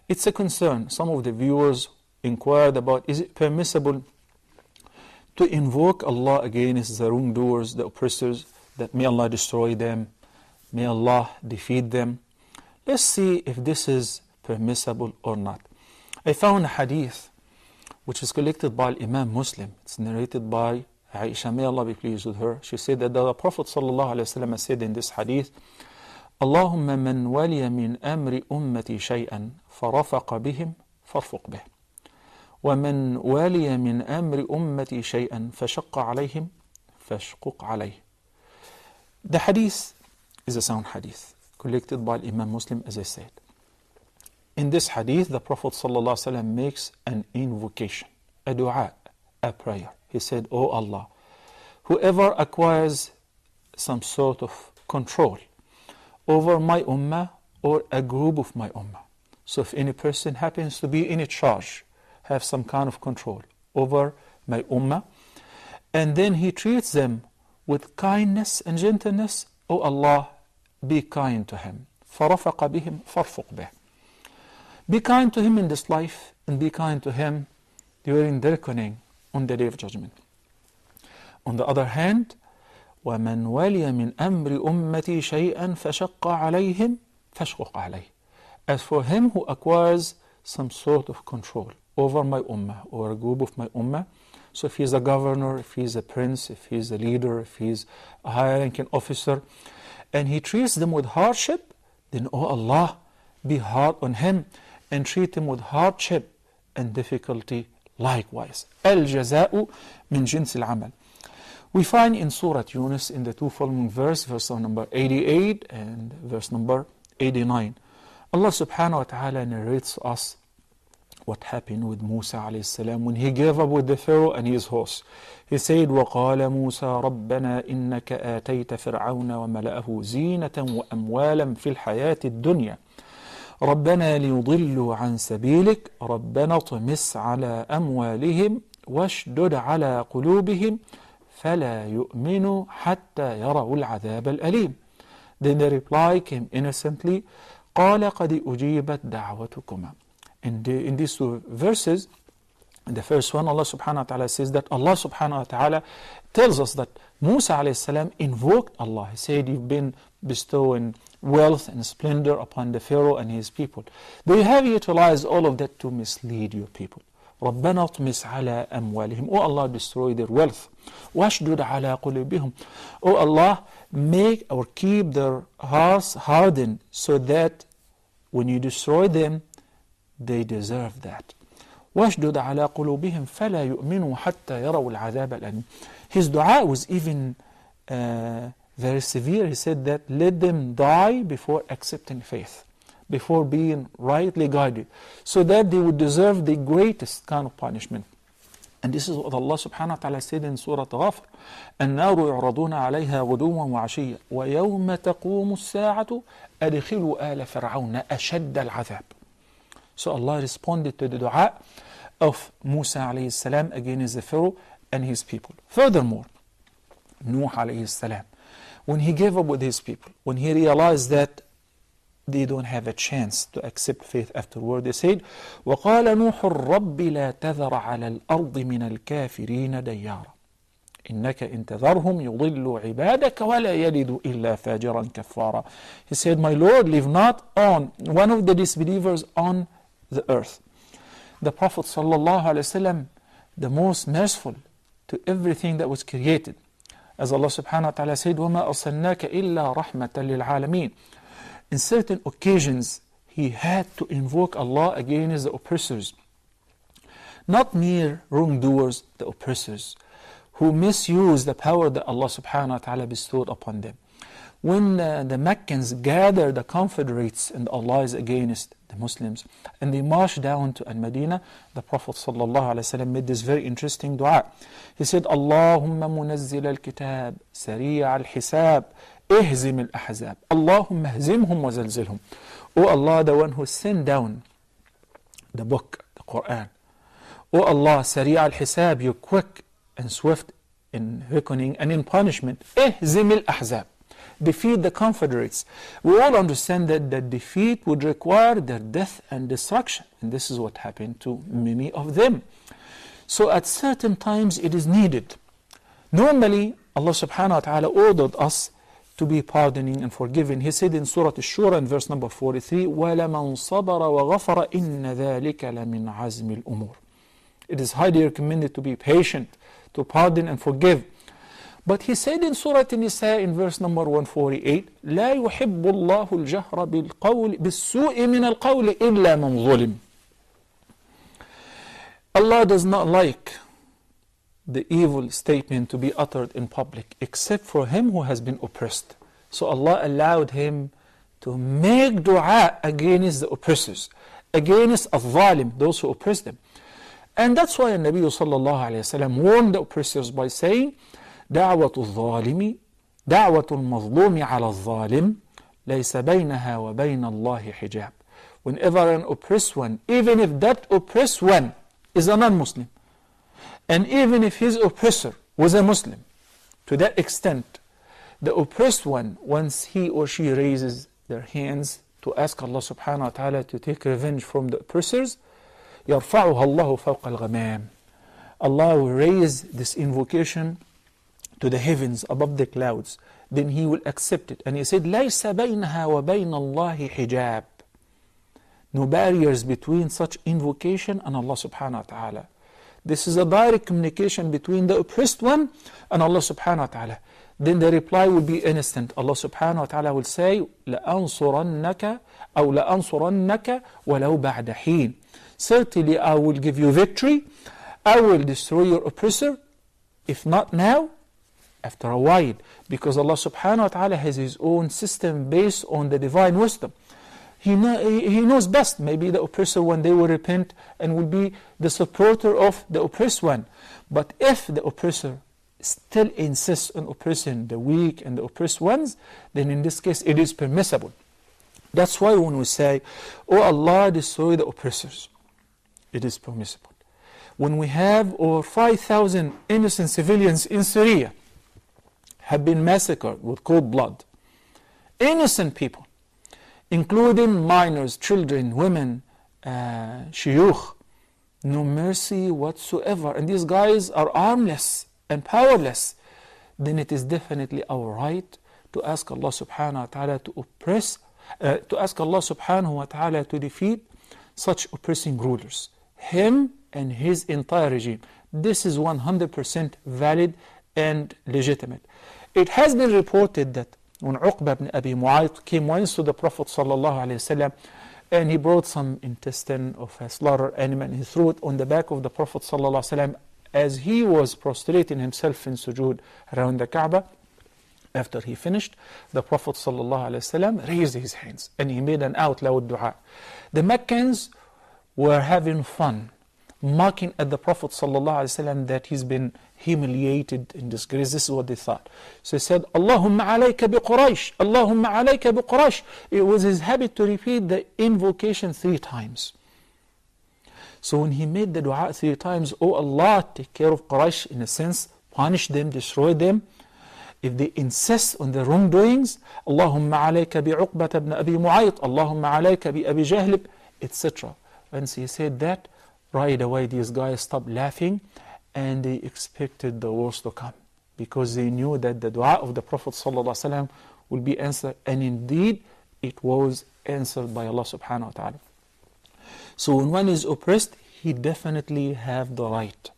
it's a concern. Some of the viewers inquired about, is it permissible to invoke Allah against the wrongdoers, the oppressors, that may Allah destroy them, may Allah defeat them. Let's see if this is permissible or not. I found a hadith which is collected by Imam Muslim. It's narrated by Aisha, may Allah be pleased with her. She said that the Prophet ﷺ said in this hadith, Allahumma man waliya min amri ummati shay'an farafaq bihim farfuq bih. ومن ولي من أمر أمتي شيئا فشق عليهم فاشقق عليه. The hadith is a sound hadith collected by Imam Muslim, as I said. In this hadith, the Prophet ﷺ makes an invocation, a dua, a prayer. He said, "O Allah, whoever acquires some sort of control over my ummah or a group of my ummah." So if any person happens to be in charge, have some kind of control over my ummah, and then he treats them with kindness and gentleness, O Allah, be kind to him. فَرَفَقَ بِهِمْ فَارْفُقْ بِهِ. Be kind to him in this life, and be kind to him during the reckoning on the Day of Judgment. On the other hand, وَمَنْ وَلِيَ مِنْ أَمْرِ أُمَّتِي شَيْئًا فَشَقَّ عَلَيْهِمْ فَاشْقُقْ عَلَيْهِ. As for him who acquires some sort of control over my ummah or a group of my ummah, so if he's a governor, if he's a prince, if he's a leader, if he's a high-ranking officer, and he treats them with hardship, then, O Allah, be hard on him and treat him with hardship and difficulty likewise. Al-jaza'u min jins al-amal. We find in Surah Yunus in the two following verse number 88 and verse number 89, Allah subhanahu wa ta'ala narrates us what happened with Musa alayhi salam when he gave up with the Pharaoh and his horse. He said, وَقَالَ مُوسَى رَبَّنَا إِنَّكَ آتَيْتَ فِرْعَوْنَ وَمَلَأَهُ زِينَةً وَأَمْوَالًا فِي الْحَيَاةِ الدُّنْيَا رَبَّنَا لِيُضِلُّوا عَنْ سَبِيلِكَ رَبَّنَا اطْمِسْ عَلَى أَمْوَالِهِمْ وَاشْدُدْ عَلَى قُلُوبِهِمْ فَلَا يُؤْمِنُوا حَتَّى يَرَوُا الْعَذَابَ الْأَلِيمِ. Then the reply came innocently, قَالَ قَدْ أُجِيبَتْ دَعْوَتُكُمَا. In these two verses, in the first one, Allah subhanahu wa ta'ala says that Allah subhanahu wa ta'ala tells us that Musa alayhi salam invoked Allah. He said, you've been bestowing wealth and splendor upon the Pharaoh and his people. They have utilized all of that to mislead your people. رَبَّنَا اطْمِسْ عَلَىٰ أَمْوَالِهِمْ. O Allah, destroy their wealth. وَاشْدُدْ عَلَىٰ قُلُوبِهِمْ. O Allah, make or keep their hearts hardened so that when you destroy them, they deserve that. وَاشْدُدْ عَلَىٰ قُلُوبِهِمْ فَلَا يُؤْمِنُوا حَتَّى يَرَوُا الْعَذَابَ الْأَلِيمِ. His dua was even very severe. He said that let them die before accepting faith, before being rightly guided, so that they would deserve the greatest kind of punishment. And this is what Allah subhanahu wa ta'ala said in Surah Ghafir. النار يعرضون عليها غدوا وعشيا ويوم تقوم الساعة أدخلوا آل فرعون أشد العذاب. So Allah responded to the dua of Musa alayhi salam against the Pharaoh and his people. Furthermore, Nuh alayhi salam, when he gave up with his people, when he realized that they don't have a chance to accept faith afterward, they said, وَقَالَ نُوحُ الرَّبِّ لَا تَذَرَ عَلَى الْأَرْضِ مِنَ الْكَافِرِينَ دَيَّارًا إِنَّكَ إِن تَذَرْهُمْ يُضِلُّوا عِبَادَكَ وَلَا يَلِدُوا إِلَّا فَاجِرًا كَفَّارًا. He said, my Lord, leave not on one of the disbelievers on the earth. The Prophet ﷺ, the most merciful to everything that was created. As Allah subhanahu wa ta'ala said, وَمَا أَرْسَلْنَاكَ إِلَّا رَحْمَةً لِلْعَالَمِينَ. In certain occasions, he had to invoke Allah against the oppressors. Not mere wrongdoers, the oppressors, who misuse the power that Allah subhanahu wa ta'ala bestowed upon them. When the Meccans gathered the confederates and allies against the Muslims, and they marched down to Al-Madinah, the Prophet ﷺ made this very interesting dua. He said, Allahumma munazzil al-kitab, sari'a al-hisab, ihzim al-ahzab, Allahumma hzimhum wa zalzilhum. O Allah, the one who sent down the book, the Quran. O Allah, sari'a al-hisab, you're quick and swift in reckoning and in punishment. Ihzim al-ahzab. defeat the Confederates. We all understand that the defeat would require their death and destruction. And this is what happened to many of them. So at certain times it is needed. Normally, Allah subhanahu wa ta'ala ordered us to be pardoning and forgiving. He said in Surah Ash-Shura in verse number 43, وَلَمَنْ صَبَرَ وَغَفَرَ إِنَّ ذَلِكَ لَمِنْ عَزْمِ الْأُمُورِ. It is highly recommended to be patient, to pardon and forgive. But he said in Surah An-Nisa in verse number 148, لا يحب الله الجهر بالسوء من القول إلا من ظلم. Allah does not like the evil statement to be uttered in public except for him who has been oppressed. So Allah allowed him to make dua against the oppressors, against al-zalim, those who oppress them. And that's why Nabi sallallahu alayhi wa sallam warned the oppressors by saying, دعوة الظالم دعوة المظلوم على الظالم ليس بينها وبين الله حجاب. Whenever an oppressed one, even if that oppressed one is a non-Muslim, and even if his oppressor was a Muslim, to that extent, the oppressed one, once he or she raises their hands to ask Allah subhanahu wa ta'ala to take revenge from the oppressors, يرفعها الله فوق الغمام. Allah will raise this invocation to the heavens above the clouds. Then He will accept it. And He said, لَيْسَ بَيْنَهَا وَبَيْنَ اللَّهِ حِجَابٌ. No barriers between such invocation and Allah subhanahu wa ta'ala. This is a direct communication between the oppressed one and Allah subhanahu wa ta'ala. Then the reply will be instant. Allah subhanahu wa ta'ala will say, لَأَنصُرَنَّكَ أَوْ لَأَنصُرَنَّكَ وَلَوْ بَعْدَ حِينٍ. Certainly I will give you victory. I will destroy your oppressor. If not now, after a while. Because Allah subhanahu wa ta'ala has His own system based on the divine wisdom. He knows best. Maybe the oppressor one day will repent and will be the supporter of the oppressed one. But if the oppressor still insists on oppressing the weak and the oppressed ones, then in this case it is permissible. That's why when we say, Oh Allah, destroy the oppressors, it is permissible. When we have over 5,000 innocent civilians in Syria have been massacred with cold blood, innocent people, including minors, children, women, shuyukh, no mercy whatsoever, and these guys are armless and powerless, then it is definitely our right to ask Allah subhanahu wa ta'ala to ask Allah subhanahu wa ta'ala to defeat such oppressing rulers, him and his entire regime. This is 100% valid and legitimate. It has been reported that when Uqba ibn Abi Mu'ayt came once to the Prophet sallallahu alaihi wasallam, and he brought some intestine of a slaughtered animal and he threw it on the back of the Prophet sallallahu alaihi wasallam as he was prostrating himself in sujood around the Kaaba. After he finished, the Prophet sallallahu alaihi wasallam raised his hands and he made an out loud dua. The Meccans were having fun, mocking at the Prophet ﷺ that he's been humiliated and disgraced. This is what they thought. So he said, Allahumma alayka bi Quraysh, Allahumma alayka bi Quraysh. It was his habit to repeat the invocation 3 times. So when he made the dua 3 times, Oh Allah, take care of Quraysh, in a sense, punish them, destroy them. If they insist on the wrongdoings, Allahumma alayka bi Uqbata ibn Abi Mu'ayt, Allahumma alayka bi Abi Jahl, etc. Once he said that, right away these guys stopped laughing and they expected the worst to come, because they knew that the dua of the Prophet ﷺ will be answered, and indeed it was answered by Allah subhanahu wa ta'ala. So when one is oppressed, he definitely have the right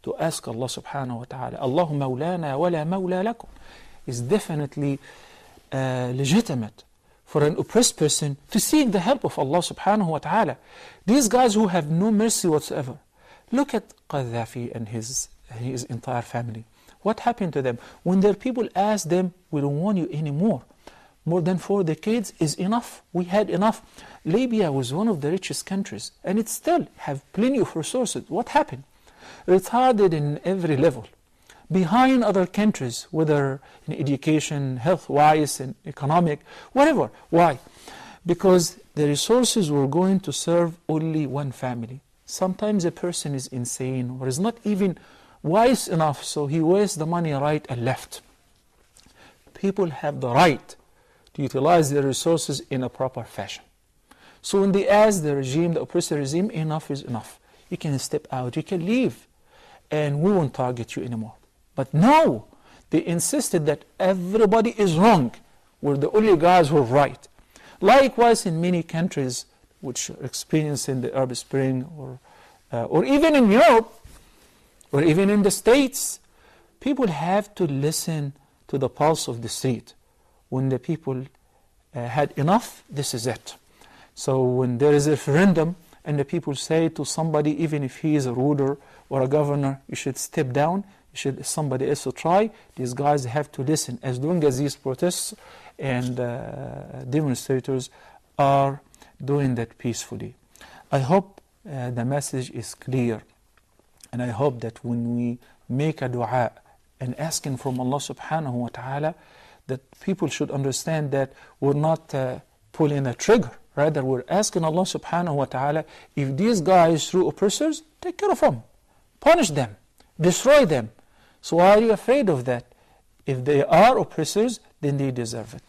to ask Allah subhanahu wa ta'ala, Allahu mawlana wa la mawla lakum. It's definitely legitimate for an oppressed person to seek the help of Allah subhanahu wa ta'ala. These guys who have no mercy whatsoever. Look at Qaddafi and his entire family. What happened to them? When their people asked them, we don't want you anymore. More than 4 decades is enough. We had enough. Libya was one of the richest countries, and it still have plenty of resources. What happened? Retarded in every level, behind other countries, whether in education, health-wise, and economic, whatever. Why? Because the resources were going to serve only one family. Sometimes a person is insane or is not even wise enough, so he wastes the money right and left. people have the right to utilize their resources in a proper fashion. So when they ask the regime, the oppressive regime, enough is enough. You can step out, you can leave, and we won't target you anymore. But no, they insisted that everybody is wrong. We're the only guys who are right. Likewise, in many countries which are experiencing the Arab Spring, or even in Europe, or even in the States, people have to listen to the pulse of the street. When the people had enough, this is it. So when there is a referendum and the people say to somebody, even if he is a ruler or a governor, you should step down, you should somebody else to try, these guys have to listen. As long as these protests and demonstrators are doing that peacefully. I hope the message is clear, and I hope that when we make a dua and asking from Allah subhanahu wa ta'ala, that people should understand that we're not pulling a trigger. Rather, we're asking Allah subhanahu wa ta'ala, if these guys through oppressors, take care of them, punish them, destroy them. So why are you afraid of that? If they are oppressors, then they deserve it.